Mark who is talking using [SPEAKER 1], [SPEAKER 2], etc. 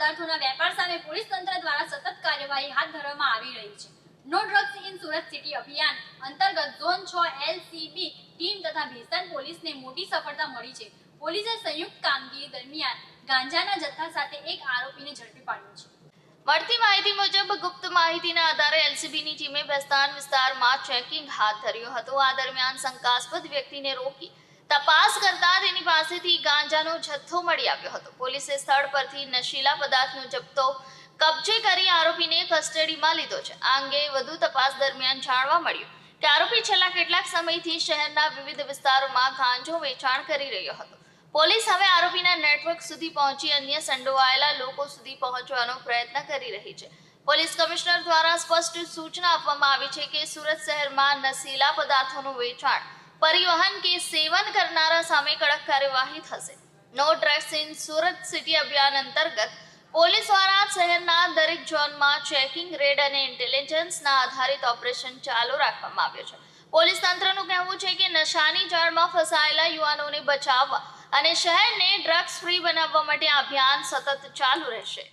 [SPEAKER 1] પદાર્થોના વેપાર સામે પોલીસ તંત્ર દ્વારા સતત કાર્યવાહી હાથ ધરવામાં આવી રહી છે. No drugs in Surat city અભિયાન અંતર્ગત ઝોન 6 LCB ટીમ તથા ભેસ્તાન પોલીસને મોટી સફળતા મળી છે. પોલીસે સંયુક્ત કામગીરી દરમિયાન ગાંજાના જથ્થા સાથે એક આરોપીને ઝડપી પાડ્યો છે.
[SPEAKER 2] મળતી માહિતી મુજબ ગુપ્ત માહિતીના આધારે LCBની ટીમે ભેસ્તાન વિસ્તારમાં ચેકિંગ હાથ ધર્યું હતું. આ દરમિયાન શંકાસ્પદ વ્યક્તિને રોકી તપાસ કરતા તેની પાસેથી ગાંજાનો જથ્થો મળી આવ્યો હતો. પોલીસે સ્થળ પરથી નશીલા પદાર્થનો જથ્થો કબજે કરી આરોપીને કસ્ટડીમાં લીધો છે. આ અંગે વધુ તપાસ દરમિયાન જાણવા મળ્યું કે આરોપી છેલ્લા કેટલાક સમયથી શહેરના વિવિધ વિસ્તારોમાં ગાંજો વેચાણ કરી રહ્યો હતો. પોલીસ હવે આરોપીના નેટવર્ક સુધી પહોંચી અન્ય સંડોવાયેલા લોકો સુધી પહોંચવાનો પ્રયત્ન કરી રહી છે. પોલીસ કમિશનર દ્વારા સ્પષ્ટ સૂચના આપવામાં આવી છે કે સુરત શહેરમાં નશીલા પદાર્થોનું વેચાણ, પરિવહન કે સેવન કરનારા સામે કડક કાર્યવાહી થશે. No drugs in Surat city અભિયાન અંતર્ગત પોલીસ દ્વારા શહેરના દરેક ઝોનમાં ચેકિંગ, રેડ અને ઇન્ટેલિજન્સના આધારિત ઓપરેશન ચાલુ રાખવામાં આવ્યો છે. પોલીસ તંત્રનું કહેવું છે કે નશાની જાળમાં ફસાયેલા યુવાનોને બચાવવા અને શહેરને ડ્રગ્સ ફ્રી બનાવવા માટે આ અભિયાન સતત ચાલુ રહેશે.